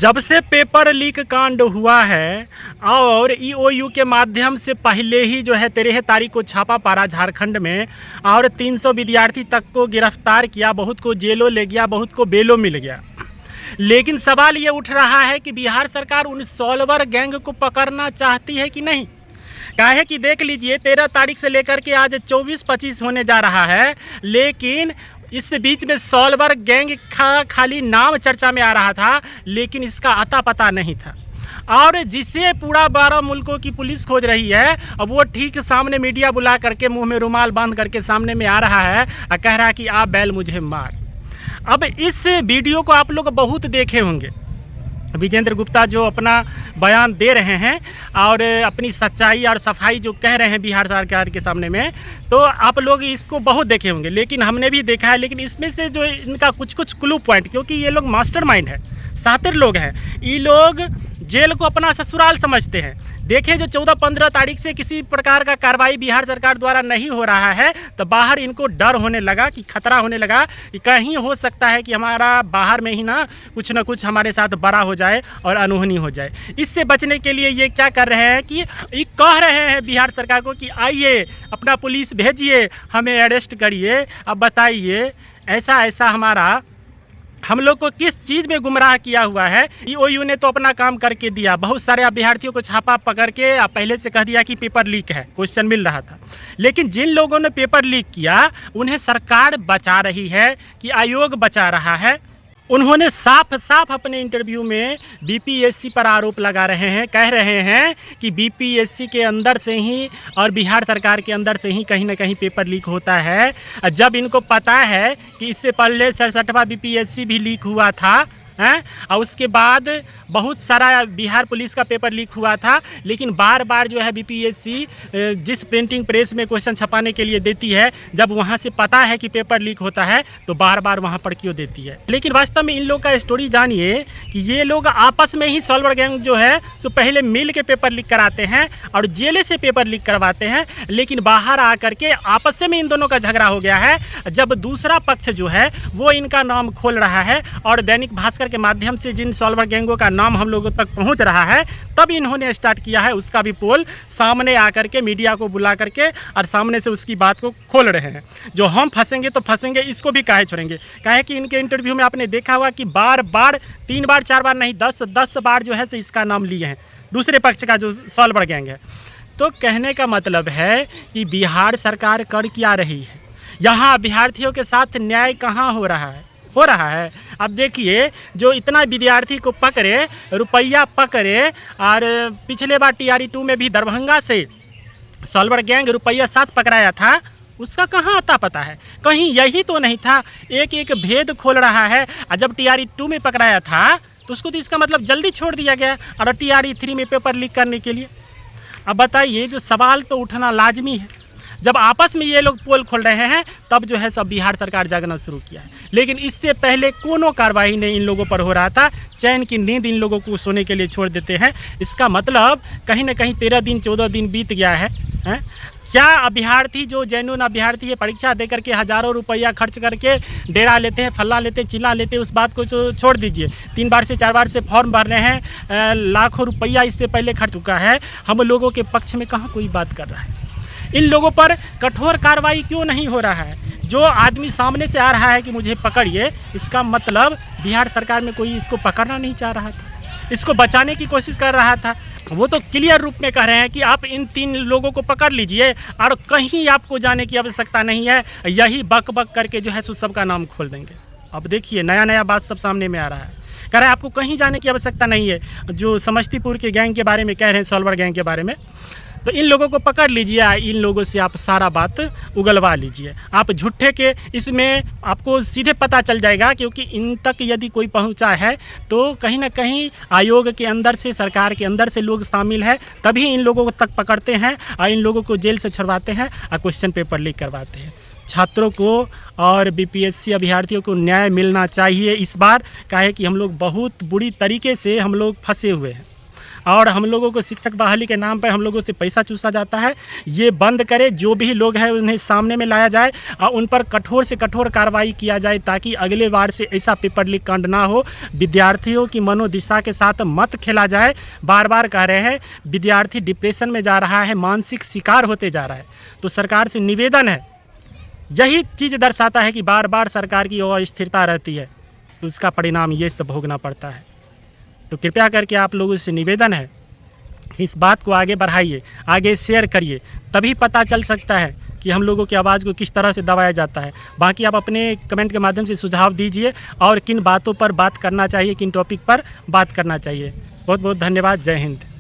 जब से paper leak कांड हुआ है और ईओयू के माध्यम से पहले ही जो है 13 तारीख को छापा पड़ा झारखंड में और 300 विद्यार्थी तक को गिरफ्तार किया, बहुत को जेलों ले गया, बहुत को बेलों मिल गया। लेकिन सवाल ये उठ रहा है कि बिहार सरकार उन सॉल्वर गैंग को पकड़ना चाहती है कि नहीं। क्या है कि देख लीजिए 13 तारीख से लेकर के आज 24-25 होने जा रहा है, लेकिन इस बीच में सॉल्वर गैंग खाली नाम चर्चा में आ रहा था, लेकिन इसका अता पता नहीं था। और जिसे पूरा 12 मुल्कों की पुलिस खोज रही है, अब वो ठीक सामने मीडिया बुला करके मुंह में रुमाल बांध करके सामने में आ रहा है और कह रहा है कि आप बैल मुझे मार। अब इस वीडियो को आप लोग बहुत देखे होंगे, विजेंद्र गुप्ता जो अपना बयान दे रहे हैं और अपनी सच्चाई और सफाई जो कह रहे हैं बिहार सरकार के सामने में, तो आप लोग इसको बहुत देखे होंगे, लेकिन हमने भी देखा है। लेकिन इसमें से जो इनका कुछ क्लू पॉइंट, क्योंकि ये लोग मास्टरमाइंड है, शातिर लोग हैं, ये लोग जेल को अपना ससुराल समझते हैं। देखें जो 14-15 तारीख से किसी प्रकार का कार्रवाई बिहार सरकार द्वारा नहीं हो रहा है, तो बाहर इनको डर होने लगा कि खतरा होने लगा कि कहीं हो सकता है कि हमारा बाहर में ही ना कुछ हमारे साथ बड़ा हो जाए और अनहोनी हो जाए। इससे बचने के लिए ये क्या कर रहे हैं कि ये कह रहे हैं बिहार सरकार को कि आइए अपना पुलिस भेजिए, हमें अरेस्ट करिए, अब बताइए ऐसा ऐसा हम लोग को किस चीज़ में गुमराह किया हुआ है। ईओयू ने तो अपना काम करके दिया, बहुत सारे अभ्यर्थियों को छापा पकड़ के पहले से कह दिया कि पेपर लीक है, क्वेश्चन मिल रहा था। लेकिन जिन लोगों ने पेपर लीक किया उन्हें सरकार बचा रही है कि आयोग बचा रहा है। उन्होंने साफ साफ अपने इंटरव्यू में बीपीएससी पर आरोप लगा रहे हैं, कह रहे हैं कि बीपीएससी के अंदर से ही और बिहार सरकार के अंदर से ही कहीं ना कहीं पेपर लीक होता है। जब इनको पता है कि इससे पहले 67वां बीपीएससी भी लीक हुआ था हैं, और उसके बाद बहुत सारा बिहार पुलिस का पेपर लीक हुआ था, लेकिन बार बार जो है बीपीएससी जिस प्रिंटिंग प्रेस में क्वेश्चन छपाने के लिए देती है, जब वहाँ से पता है कि पेपर लीक होता है तो बार बार वहाँ पर क्यों देती है। लेकिन वास्तव में इन लोग का स्टोरी जानिए कि ये लोग आपस में ही सॉल्वर गैंग जो है तो पहले मिल के पेपर लीक कराते हैं और जेले से पेपर लीक करवाते हैं, लेकिन बाहर आकर के आपस में इन दोनों का झगड़ा हो गया है। जब दूसरा पक्ष जो है वो इनका नाम खोल रहा है और दैनिक भास्कर के माध्यम से जिन सॉल्वर गैंगों का नाम हम लोगों तक पहुंच रहा है, तब इन्होंने स्टार्ट किया है उसका भी पोल सामने आकर के मीडिया को बुला करके और सामने से उसकी बात को खोल रहे हैं। जो हम फंसेंगे तो फंसेंगे, इसको भी काहे छोड़ेंगे। काहे कि इनके इंटरव्यू में आपने देखा हुआ कि बार बार 3 बार 4 बार नहीं 10 बार जो है से इसका नाम लिए हैं, दूसरे पक्ष का जो सॉल्वर गैंग है। तो कहने का मतलब है कि बिहार सरकार कर क्या रही है, यहाँ अभ्यर्थियों के साथ न्याय कहाँ हो रहा है। अब देखिए जो इतना विद्यार्थी को पकड़े, रुपया पकड़े, और पिछले बार TRE 2 में भी दरभंगा से सॉल्वर गैंग रुपया 7 पकड़ाया था, उसका कहाँ आता पता है। कहीं यही तो नहीं था, एक एक भेद खोल रहा है। और जब TRE 2 में पकड़ाया था तो उसको तो इसका मतलब जल्दी छोड़ दिया गया और TRE 3 में पेपर लीक करने के लिए। अब बताइए, जो सवाल तो उठना लाजमी है। जब आपस में ये लोग पोल खोल रहे हैं तब जो है सब बिहार सरकार जागना शुरू किया है, लेकिन इससे पहले कोनो कार्रवाई नहीं इन लोगों पर हो रहा था। चैन की नींद इन लोगों को सोने के लिए छोड़ देते हैं। इसका मतलब कहीं ना कहीं 13 दिन 14 दिन बीत गया है। क्या अभ्यर्थी जो जेन्युइन अभ्यर्थी है, परीक्षा दे करके हज़ारों रुपया खर्च करके डेरा लेते हैं, फल्ला लेते हैं, चिल्ला लेते हैं, उस बात को छोड़ दीजिए। 3 बार से 4 बार से फॉर्म भर रहे हैं, लाखों रुपया इससे पहले खर्च चुका है। हम लोगों के पक्ष में कहाँ कोई बात कर रहा है। इन लोगों पर कठोर कार्रवाई क्यों नहीं हो रहा है। जो आदमी सामने से आ रहा है कि मुझे पकड़िए, इसका मतलब बिहार सरकार में कोई इसको पकड़ना नहीं चाह रहा था, इसको बचाने की कोशिश कर रहा था। वो तो क्लियर रूप में कह रहे हैं कि आप इन 3 लोगों को पकड़ लीजिए और कहीं आपको जाने की आवश्यकता नहीं है, यही बक बक करके जो है सो सबका नाम खोल देंगे। अब देखिए नया बात सब सामने में आ रहा है। कह रहा है आपको कहीं जाने की आवश्यकता नहीं है। जो समस्तीपुर के गैंग के बारे में कह रहे हैं, सॉल्वर गैंग के बारे में, तो इन लोगों को पकड़ लीजिए, इन लोगों से आप सारा बात उगलवा लीजिए। आप झूठे के इसमें आपको सीधे पता चल जाएगा, क्योंकि इन तक यदि कोई पहुंचा है तो कहीं ना कहीं आयोग के अंदर से, सरकार के अंदर से लोग शामिल है, तभी इन लोगों को तक पकड़ते हैं और इन लोगों को जेल से छुड़वाते हैं और क्वेश्चन पेपर लीक करवाते हैं। छात्रों को और बीपीएससी अभ्यर्थियों को न्याय मिलना चाहिए इस बार। काहे कि हम लोग बहुत बुरी तरीके से हम लोग फंसे हुए हैं। और हम लोगों को शिक्षक बहाली के नाम पर हम लोगों से पैसा चूसा जाता है। ये बंद करे, जो भी लोग हैं उन्हें सामने में लाया जाए और उन पर कठोर से कठोर कार्रवाई किया जाए, ताकि अगले बार से ऐसा पेपर लीक कांड ना हो। विद्यार्थियों की मनोदिशा के साथ मत खेला जाए। बार बार कह रहे हैं विद्यार्थी डिप्रेशन में जा रहा है, मानसिक शिकार होते जा रहा है। तो सरकार से निवेदन है, यही चीज़ दर्शाता है कि बार बार सरकार की अस्थिरता रहती है, तो उसका परिणाम ये सब भोगना पड़ता है। तो कृपया करके आप लोगों से निवेदन है, इस बात को आगे बढ़ाइए, आगे शेयर करिए, तभी पता चल सकता है कि हम लोगों की आवाज़ को किस तरह से दबाया जाता है। बाकी आप अपने कमेंट के माध्यम से सुझाव दीजिए और किन बातों पर बात करना चाहिए, किन टॉपिक पर बात करना चाहिए। बहुत बहुत धन्यवाद। जय हिंद।